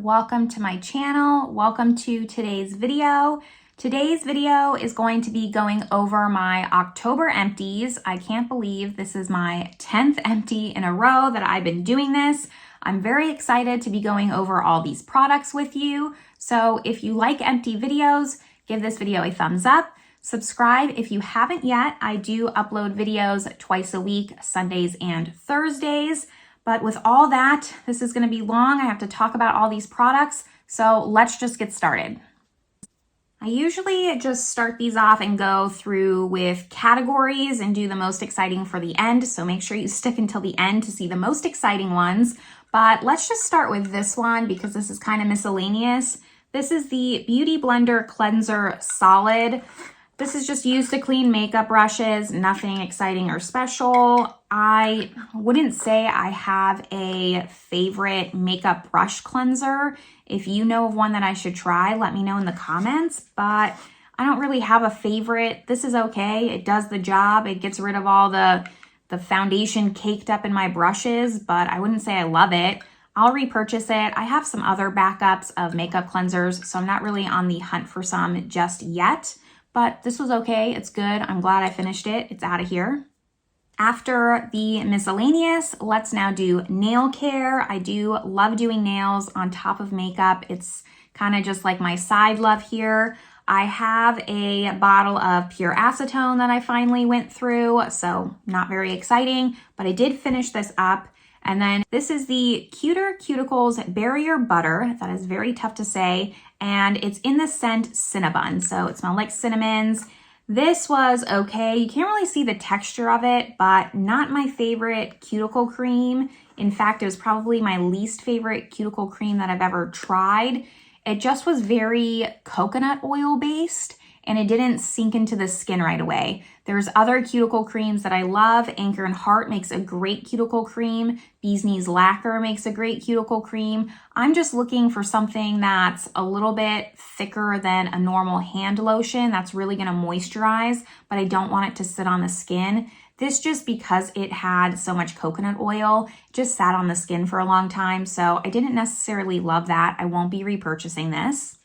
welcome to my channel. Welcome to today's video. Today's video is going to be going over my October empties. I can't believe this is my 10th empty in a row that I've been doing this. I'm very excited to be going over all these products with you. So if you like empty videos, give this video a thumbs up. Subscribe if you haven't yet. I do upload videos twice a week, Sundays and Thursdays. But with all that, this is going to be long. I have to talk about all these products. So let's just get started. I usually just start these off and go through with categories and do the most exciting for the end. So make sure you stick until the end to see the most exciting ones. But let's just start with this one because this is kind of miscellaneous. This is the Beauty Blender Cleanser Solid. This is just used to clean makeup brushes, nothing exciting or special. I wouldn't say I have a favorite makeup brush cleanser. If you know of one that I should try, let me know in the comments, but I don't really have a favorite. This is okay. It does the job. It gets rid of all the foundation caked up in my brushes, but I wouldn't say I love it. I'll repurchase it. I have some other backups of makeup cleansers, so I'm not really on the hunt for some just yet. But this was okay. It's good. I'm glad I finished it. It's out of here. After the miscellaneous, let's now do nail care. I do love doing nails on top of makeup. It's kind of just like my side love here. I have a bottle of pure acetone that I finally went through, so not very exciting, but I did finish this up. And then this is the Cuter Cuticles Barrier Butter. That is very tough to say. And it's in the scent Cinnabon. So it smells like cinnamons. This was okay. You can't really see the texture of it, but not my favorite cuticle cream. In fact, it was probably my least favorite cuticle cream that I've ever tried. It just was very coconut oil based and it didn't sink into the skin right away. There's other cuticle creams that I love. Anchor and Heart makes a great cuticle cream. Bee's Knees Lacquer makes a great cuticle cream. I'm just looking for something that's a little bit thicker than a normal hand lotion that's really gonna moisturize, but I don't want it to sit on the skin. This just because it had so much coconut oil, just sat on the skin for a long time, so I didn't necessarily love that. I won't be repurchasing this.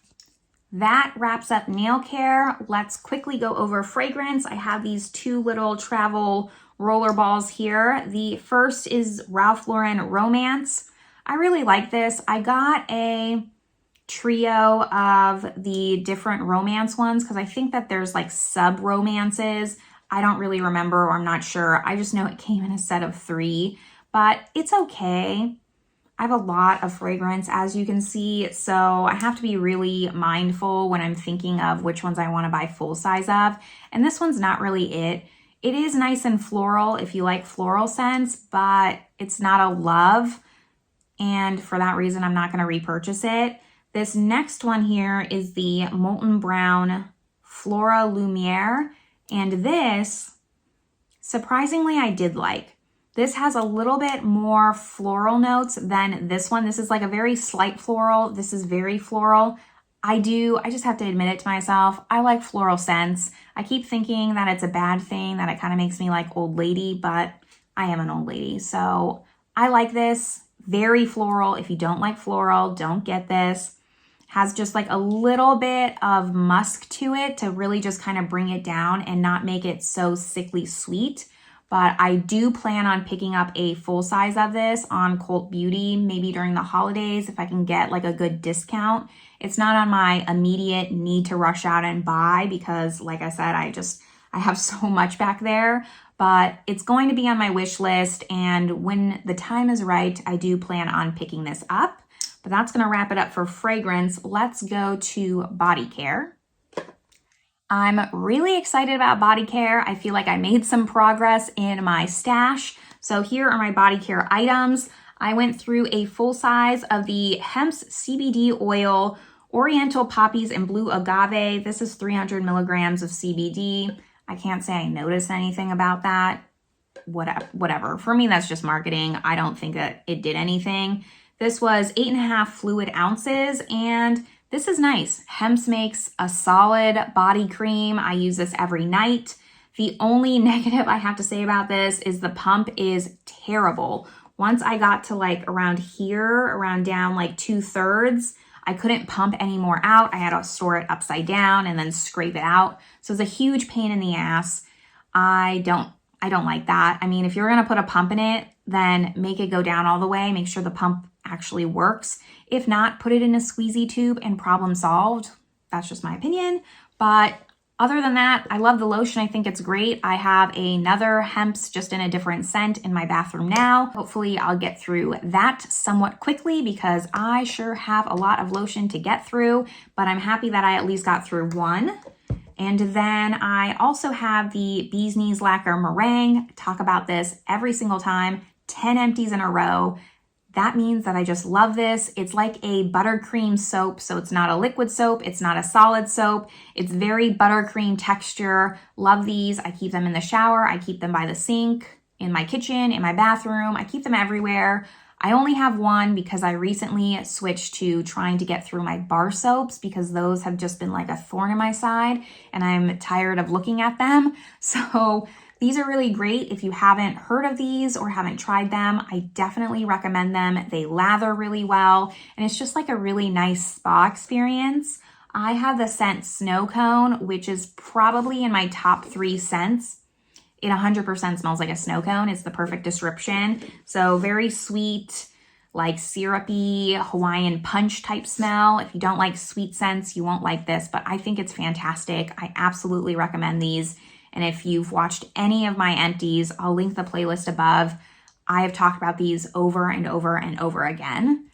That wraps up nail care. Let's quickly go over fragrance. I have these two little travel roller balls here. The first is Ralph Lauren Romance. I really like this. I got a trio of the different romance ones because I think that there's like sub romances. I don't really remember, or I'm not sure. I just know it came in a set of 3, but it's okay. I have a lot of fragrance, as you can see, so I have to be really mindful when I'm thinking of which ones I want to buy full size of. And this one's not really it. It is nice and floral if you like floral scents, but it's not a love. And for that reason, I'm not going to repurchase it. This next one here is the Molten Brown Flora Lumiere. And this, surprisingly, I did like. This has a little bit more floral notes than this one. This is like a very slight floral. This is very floral. I just have to admit it to myself. I like floral scents. I keep thinking that it's a bad thing, that it kind of makes me like old lady, but I am an old lady. So I like this. Very floral. If you don't like floral, don't get this. Has just like a little bit of musk to it to really just kind of bring it down and not make it so sickly sweet. But I do plan on picking up a full size of this on Cult Beauty, maybe during the holidays if I can get like a good discount. It's not on my immediate need to rush out and buy because, like I said, I have so much back there. But it's going to be on my wish list, and when the time is right, I do plan on picking this up. But that's going to wrap it up for fragrance. Let's go to body care. I'm really excited about Bodycare. I feel like I made some progress in my stash. So here are my Bodycare items. I went through a full size of the Hemp's CBD oil, Oriental Poppies and Blue Agave. This is 300 milligrams of CBD. I can't say I noticed anything about that. Whatever. For me, that's just marketing. I don't think that it did anything. This was 8.5 fluid ounces, and this is nice. Hemp's makes a solid body cream. I use this every night. The only negative I have to say about this is the pump is terrible. Once I got to like around here, around down like 2/3, I couldn't pump any more out. I had to store it upside down and then scrape it out. So it's a huge pain in the ass. I don't like that. I mean, if you're gonna put a pump in it, then make it go down all the way. Make sure the pump actually works. If not, put it in a squeezy tube and problem solved. That's just my opinion. But other than that, I love the lotion. I think it's great. I have another Hemp's just in a different scent in my bathroom now. Hopefully I'll get through that somewhat quickly because I sure have a lot of lotion to get through, but I'm happy that I at least got through one. And then I also have the Bee's Knees Lacquer Meringue. Talk about this every single time, 10 empties in a row. That means that I just love this. It's like a buttercream soap, so it's not a liquid soap, it's not a solid soap. It's very buttercream texture. Love these. I keep them in the shower, I keep them by the sink, in my kitchen, in my bathroom. I keep them everywhere. I only have one because I recently switched to trying to get through my bar soaps because those have just been like a thorn in my side and I'm tired of looking at them. So these are really great. If you haven't heard of these or haven't tried them, I definitely recommend them. They lather really well, and it's just like a really nice spa experience. I have the scent Snow Cone, which is probably in my top 3 scents. It 100% smells like a snow cone. It's the perfect description. So very sweet, like syrupy Hawaiian punch type smell. If you don't like sweet scents, you won't like this, but I think it's fantastic. I absolutely recommend these. And if you've watched any of my empties, I'll link the playlist above. I have talked about these over and over and over again.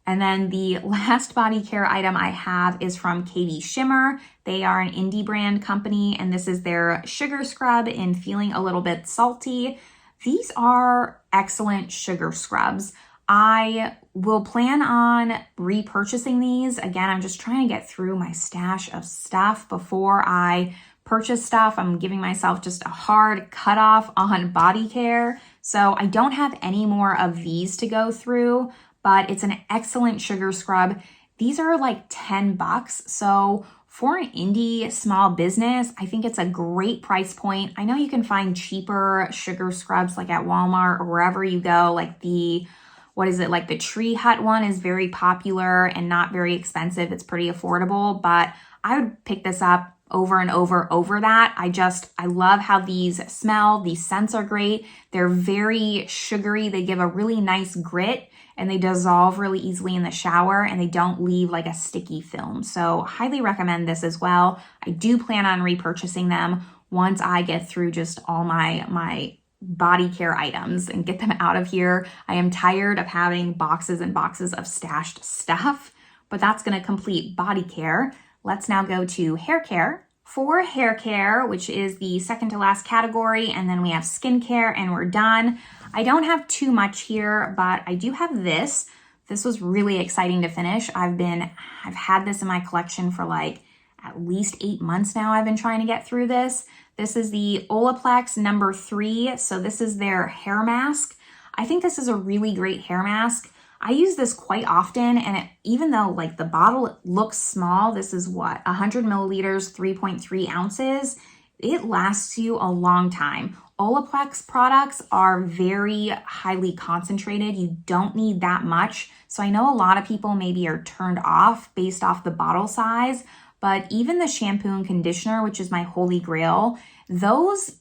And then the last body care item I have is from Katie Shimmer. They are an indie brand company, and this is their sugar scrub in Feeling a Little Bit Salty. These are excellent sugar scrubs. I will plan on repurchasing these. Again, I'm just trying to get through my stash of stuff before I purchase stuff. I'm giving myself just a hard cutoff on body care. So I don't have any more of these to go through, but it's an excellent sugar scrub. These are like $10. So for an indie small business, I think it's a great price point. I know you can find cheaper sugar scrubs like at Walmart or wherever you go, like the Tree Hut one is very popular and not very expensive. It's pretty affordable, but I would pick this up over and over that. I love how these smell. These scents are great. They're very sugary. They give a really nice grit and they dissolve really easily in the shower and they don't leave like a sticky film. So highly recommend this as well. I do plan on repurchasing them once I get through just all my body care items and get them out of here. I am tired of having boxes and boxes of stashed stuff, but that's going to complete body care. Let's now go to hair care. For hair care, which is the second to last category, and then we have skincare and we're done. I don't have too much here, but I do have this. This was really exciting to finish. I've had this in my collection for like at least 8 months now. I've been trying to get through this. This is the Olaplex number 3. So this is their hair mask. I think this is a really great hair mask. I use this quite often, and even though like the bottle looks small, this is what, 100 milliliters, 3.3 ounces. It lasts you a long time. Olaplex products are very highly concentrated. You don't need that much. So I know a lot of people maybe are turned off based off the bottle size, but even the shampoo and conditioner, which is my holy grail, those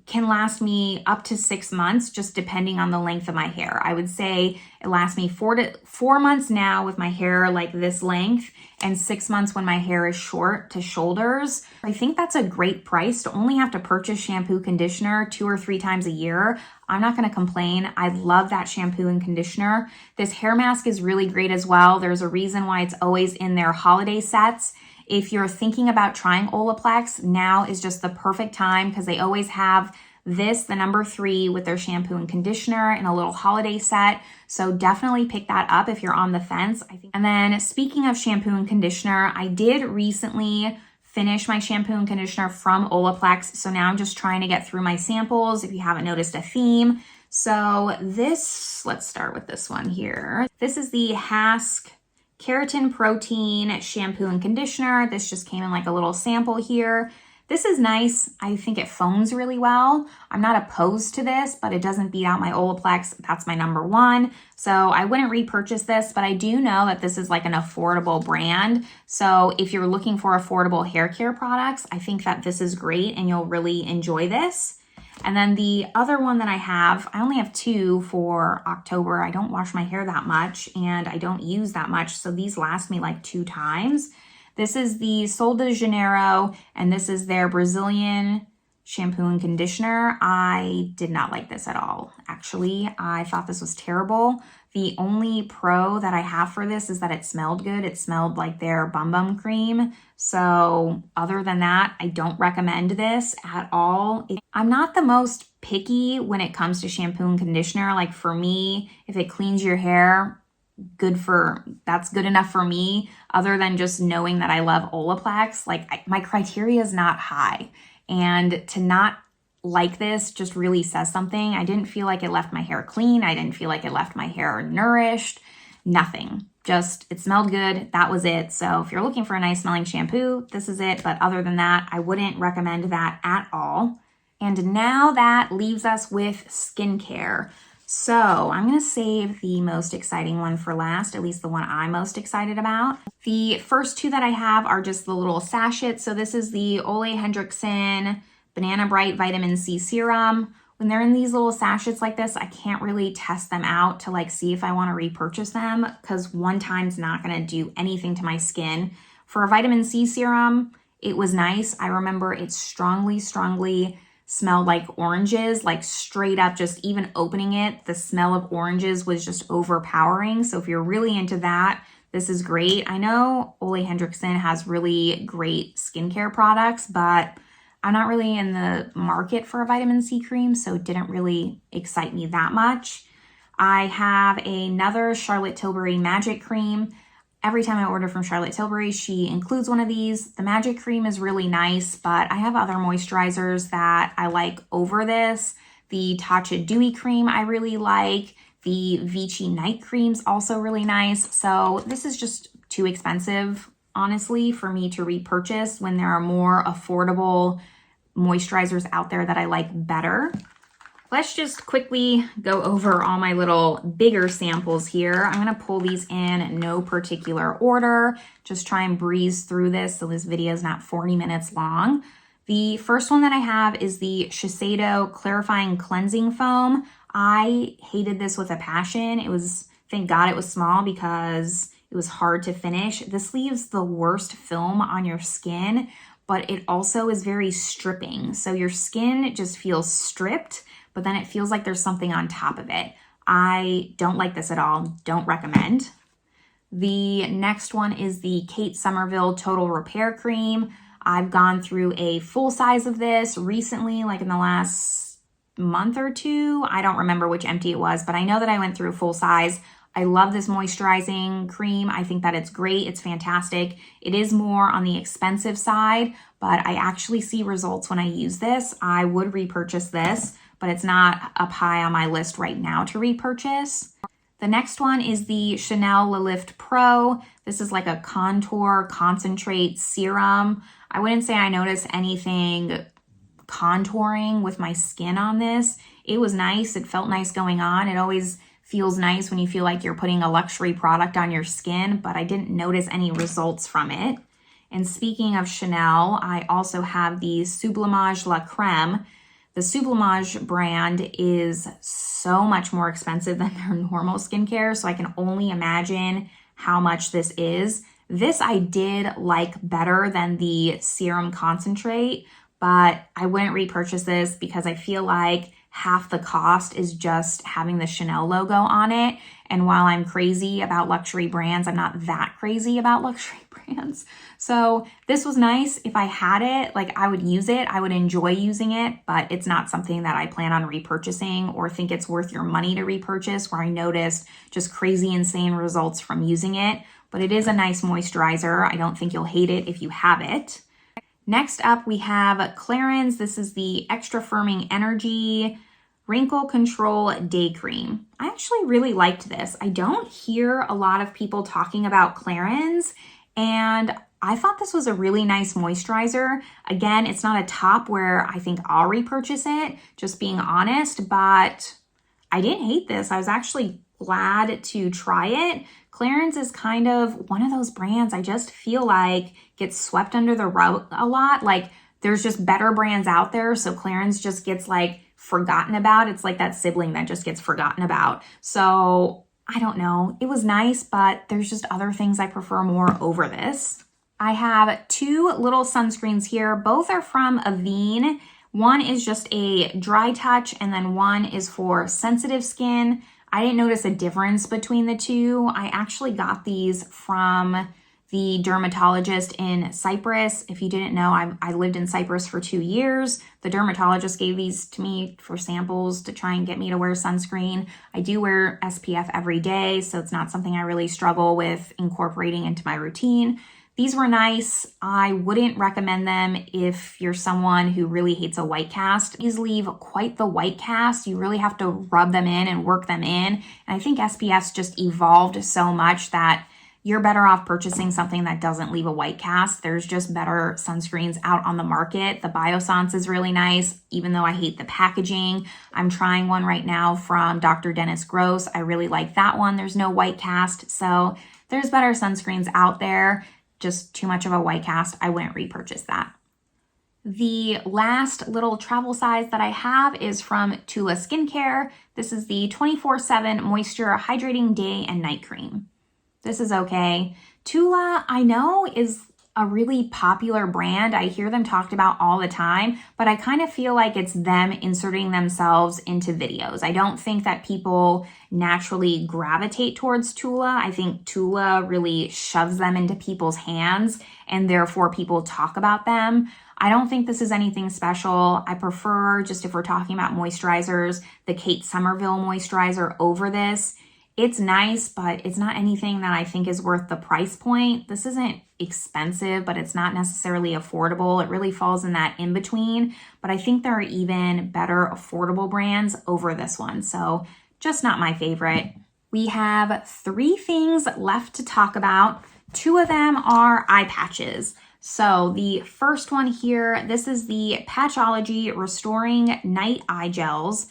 can last me up to 6 months, just depending on the length of my hair. I would say it lasts me 4 months now with my hair like this length, and 6 months when my hair is short to shoulders. I think that's a great price to only have to purchase shampoo, conditioner 2 or 3 times a year. I'm not gonna complain. I love that shampoo and conditioner. This hair mask is really great as well. There's a reason why it's always in their holiday sets. If you're thinking about trying Olaplex, now is just the perfect time because they always have this, the number 3, with their shampoo and conditioner in a little holiday set. So definitely pick that up if you're on the fence. And then speaking of shampoo and conditioner, I did recently finish my shampoo and conditioner from Olaplex. So now I'm just trying to get through my samples if you haven't noticed a theme. So this, let's start with this one here. This is the Hask Keratin Protein Shampoo and Conditioner. This just came in like a little sample here. This is nice. I think it foams really well. I'm not opposed to this, but it doesn't beat out my Olaplex. That's my number one. So I wouldn't repurchase this, but I do know that this is like an affordable brand. So if you're looking for affordable hair care products, I think that this is great and you'll really enjoy this. And then the other one that I only have two for October. I don't wash my hair that much and I don't use that much. So these last me like 2 times. This is the Sol de Janeiro, and this is their Brazilian shampoo and conditioner. I did not like this at all. Actually, I thought this was terrible. The only pro that I have for this is that it smelled good. It smelled like their Bum Bum cream. So other than that, I don't recommend this at all. I'm not the most picky when it comes to shampoo and conditioner. Like for me, if it cleans your hair, that's good enough for me. Other than just knowing that I love Olaplex, like my criteria is not high, and to not like this just really says something. I didn't feel like it left my hair clean. I didn't feel like it left my hair nourished. Nothing. Just it smelled good. That was it. So if you're looking for a nice smelling shampoo, this is it. But other than that, I wouldn't recommend that at all. And now that leaves us with skincare. So I'm going to save the most exciting one for last, at least the one I'm most excited about. The first two that I have are just the little sachets. So this is the Ole Henriksen Banana Bright Vitamin C Serum. When they're in these little sachets like this, I can't really test them out to like see if I want to repurchase them because one time's not going to do anything to my skin. For a vitamin C serum, it was nice. I remember it strongly smelled like oranges, like straight up, just even opening it, the smell of oranges was just overpowering. So if you're really into that, this is great. I know Ole Henriksen has really great skincare products, but I'm not really in the market for a vitamin C cream, so it didn't really excite me that much. I have another Charlotte Tilbury Magic Cream. Every time I order from Charlotte Tilbury, she includes one of these. The Magic Cream is really nice, but I have other moisturizers that I like over this. The Tatcha Dewy Cream I really like. The Vichy Night Cream's also really nice. So this is just too expensive, honestly, for me to repurchase when there are more affordable moisturizers out there that I like better. Let's just quickly go over all my little bigger samples here. I'm going to pull these in no particular order, just try and breeze through this so this video is not 40 minutes long. The first one that I have is the Shiseido Clarifying Cleansing Foam. I hated this with a passion. Thank God it was small because it was hard to finish. This leaves the worst film on your skin, but it also is very stripping. So your skin just feels stripped, but then it feels like there's something on top of it. I don't like this at all. Don't recommend. The next one is the Kate Somerville Total Repair Cream. I've gone through a full size of this recently, like in the last month or two. I don't remember which empty it was, but I know that I went through full size. I love this moisturizing cream. I think that it's great. It's fantastic. It is more on the expensive side, but I actually see results when I use this. I would repurchase this, but it's not up high on my list right now to repurchase. The next one is the Chanel Le Lift Pro. This is like a contour concentrate serum. I wouldn't say I noticed anything contouring with my skin on this. It was nice. It felt nice going on. It always feels nice when you feel like you're putting a luxury product on your skin, but I didn't notice any results from it. And speaking of Chanel, I also have the Sublimage La Creme. The Sublimage brand is so much more expensive than their normal skincare, so I can only imagine how much this is. This I did like better than the serum concentrate, but I wouldn't repurchase this because I feel like half the cost is just having the Chanel logo on it. And while I'm crazy about luxury brands, I'm not that crazy about luxury brands. So this was nice. If I had it, like I would use it. I would enjoy using it, but it's not something that I plan on repurchasing or think it's worth your money to repurchase, where I noticed just crazy, insane results from using it. But it is a nice moisturizer. I don't think you'll hate it if you have it. Next up, we have Clarins. This is the Extra Firming Energy Wrinkle Control Day Cream. I actually really liked this. I don't hear a lot of people talking about Clarins, and I thought this was a really nice moisturizer. Again, it's not a top where I think I'll repurchase it, just being honest, but I didn't hate this. I was actually glad to try it. Clarins is kind of one of those brands I just feel like gets swept under the rug a lot. Like there's just better brands out there, so Clarins just gets like forgotten about. It's like that sibling that just gets forgotten about. So I don't know. It was nice, but there's just other things I prefer more over this. I have two little sunscreens here. Both are from Avene. One is just a Drytouch, and then one is for sensitive skin. I didn't notice a difference between the two. I actually got these from the dermatologist in Cyprus. If you didn't know, I lived in Cyprus for 2 years. The dermatologist gave these to me for samples to try and get me to wear sunscreen. I do wear SPF every day, so it's not something I really struggle with incorporating into my routine. These were nice. I wouldn't recommend them if you're someone who really hates a white cast. These leave quite the white cast. You really have to rub them in and work them in. And I think SPF's just evolved so much that you're better off purchasing something that doesn't leave a white cast. There's just better sunscreens out on the market. The Biossance is really nice, even though I hate the packaging. I'm trying one right now from Dr. Dennis Gross. I really like that one. There's no white cast, so there's better sunscreens out there. Just too much of a white cast. I wouldn't repurchase that. The last little travel size that I have is from Tula Skincare. This is the 24/7 Moisture Hydrating Day and Night Cream. This is okay. Tula, I know, is a really popular brand. I hear them talked about all the time, but I kind of feel like it's them inserting themselves into videos. I don't think that people naturally gravitate towards Tula. I think Tula really shoves them into people's hands, and therefore people talk about them. I don't think this is anything special. I prefer, just if we're talking about moisturizers, the Kate Somerville moisturizer over this. It's nice, but it's not anything that I think is worth the price point. This isn't expensive, but it's not necessarily affordable. It really falls in that in between, but I think there are even better affordable brands over this one. So just not my favorite. We have 3 things left to talk about. 2 of them are eye patches. So the first one here, this is the Patchology Restoring Night Eye Gels.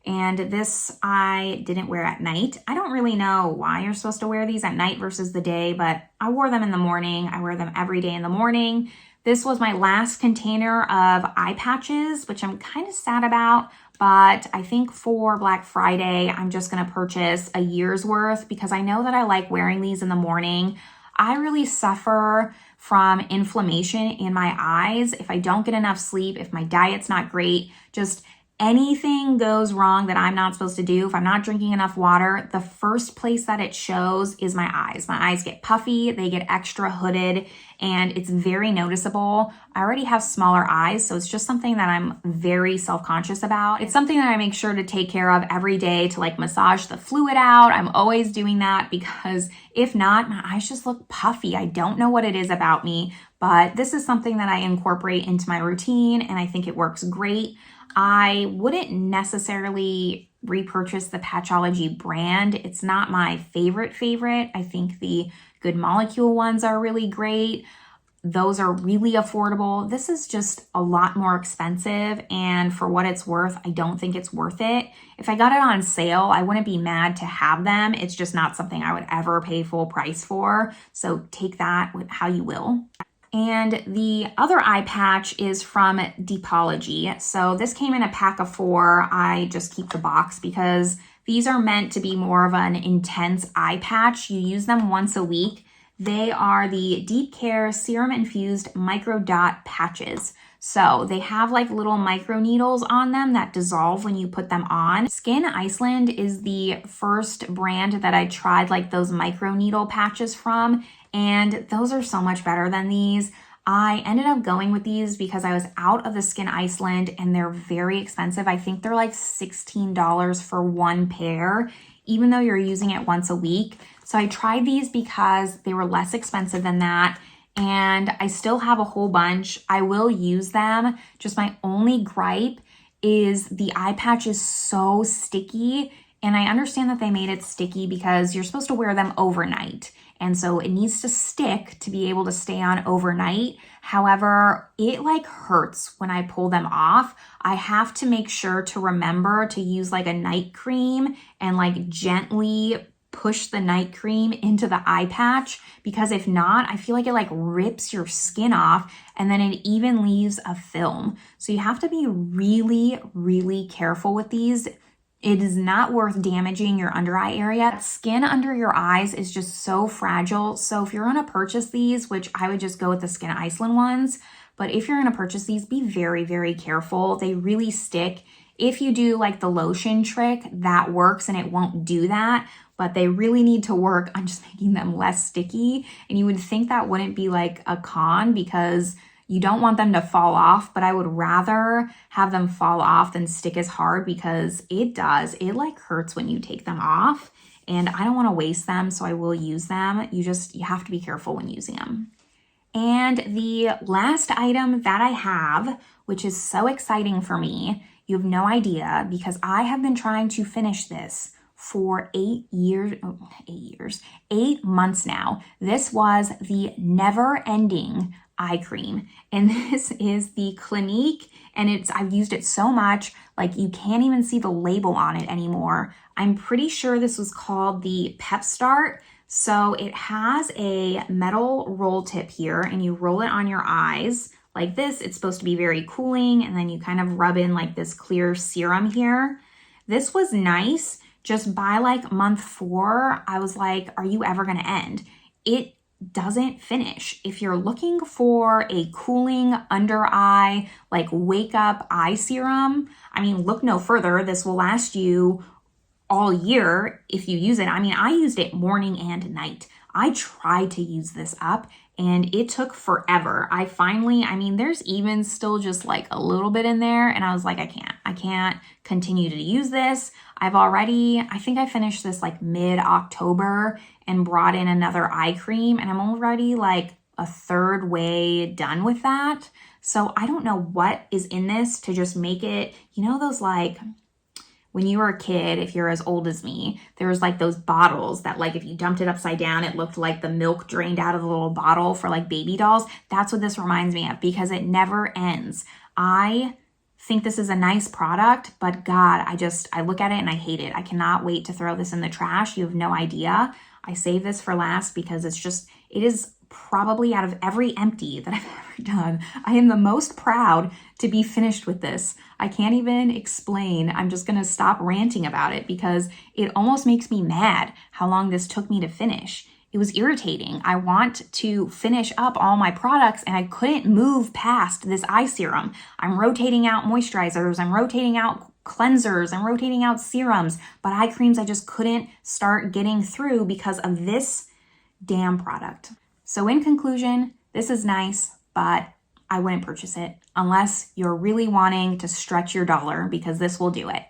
And this I didn't wear at night. I don't really know why you're supposed to wear these at night versus the day, but I wore them in the morning. I wear them every day in the morning. This was my last container of eye patches, which I'm kind of sad about, but I think for Black Friday, I'm just gonna purchase a year's worth because I know that I like wearing these in the morning. I really suffer from inflammation in my eyes. If I don't get enough sleep, if my diet's not great, just anything goes wrong that I'm not supposed to do, if I'm not drinking enough water, the first place that it shows is my eyes. My eyes get puffy, they get extra hooded, and it's very noticeable. I already have smaller eyes, so it's just something that I'm very self-conscious about. It's something that I make sure to take care of every day to like massage the fluid out. I'm always doing that because if not, my eyes just look puffy. I don't know what it is about me, but this is something that I incorporate into my routine, and I think it works great. I wouldn't necessarily repurchase the Patchology brand. It's not my favorite. I think the Good Molecule ones are really great. Those are really affordable. This is just a lot more expensive, and for what it's worth, I don't think it's worth it. If I got it on sale, I wouldn't be mad to have them. It's just not something I would ever pay full price for. So take that with how you will. And the other eye patch is from Depology. So this came in a pack of 4. I just keep the box because these are meant to be more of an intense eye patch. You use them once a week. They are the Deep Care Serum Infused Micro Dot Patches. So they have like little micro needles on them that dissolve when you put them on. Skin Iceland is the first brand that I tried like those micro needle patches from, and those are so much better than these. I ended up going with these because I was out of the Skin Iceland and they're very expensive. I think they're like $16 for 1 pair, even though you're using it once a week. So I tried these because they were less expensive than that, and I still have a whole bunch. I will use them. Just my only gripe is the eye patch is so sticky, and I understand that they made it sticky because you're supposed to wear them overnight. and so it needs to stick to be able to stay on overnight. However, it like hurts when I pull them off. I have to make sure to remember to use like a night cream and like gently push the night cream into the eye patch, because if not, I feel like it like rips your skin off and then it even leaves a film. So you have to be really, really careful with these. It is not worth damaging your under eye area. Skin under your eyes is just so fragile. So if you're gonna purchase these, which I would just go with the Skin Iceland ones, but if you're gonna purchase these, be very, very careful. They really stick. If you do like the lotion trick, that works and it won't do that, but they really need to work on just making them less sticky. And you would think that wouldn't be like a con because you don't want them to fall off, but I would rather have them fall off than stick as hard, because it does. It like hurts when you take them off, and I don't want to waste them, so I will use them. You have to be careful when using them. And the last item that I have, which is so exciting for me, you have no idea, because I have been trying to finish this for 8 months now. This was the Never Ending eye cream, and this is the Clinique, and I've used it so much, like you can't even see the label on it anymore. I'm pretty sure this was called the Pep Start. So it has a metal roll tip here, and you roll it on your eyes like this. It's supposed to be very cooling, and then you kind of rub in like this clear serum here. This was nice. Just by like month 4, I was like, are you ever gonna end? It doesn't finish. If you're looking for a cooling under eye, like wake up eye serum, I mean, look no further. This will last you all year if you use it. I mean, I used it morning and night. I tried to use this up and it took forever. I mean, there's even still just like a little bit in there, and I was like, I can't continue to use this. I think I finished this like mid-October and brought in another eye cream, and I'm already like a third way done with that. So I don't know what is in this to just make it, you know, those like, when you were a kid, if you're as old as me, there was like those bottles that like if you dumped it upside down, it looked like the milk drained out of the little bottle for like baby dolls. That's what this reminds me of, because it never ends. I think this is a nice product, but God, I look at it and I hate it. I cannot wait to throw this in the trash. You have no idea. I save this for last because it is probably out of every empty that I've ever done, I am the most proud to be finished with this. I can't even explain. I'm just gonna stop ranting about it because it almost makes me mad how long this took me to finish. It was irritating. I want to finish up all my products and I couldn't move past this eye serum. I'm rotating out moisturizers, I'm rotating out cleansers, I'm rotating out serums, but eye creams I just couldn't start getting through because of this damn product. So in conclusion, this is nice, but I wouldn't purchase it unless you're really wanting to stretch your dollar, because this will do it.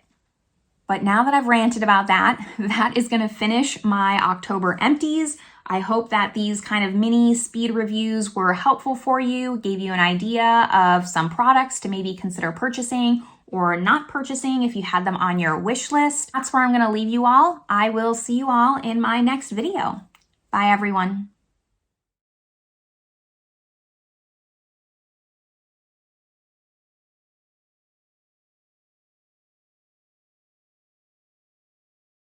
But now that I've ranted about that, that is going to finish my October empties. I hope that these kind of mini speed reviews were helpful for you, gave you an idea of some products to maybe consider purchasing or not purchasing if you had them on your wish list. That's where I'm going to leave you all. I will see you all in my next video. Bye, everyone.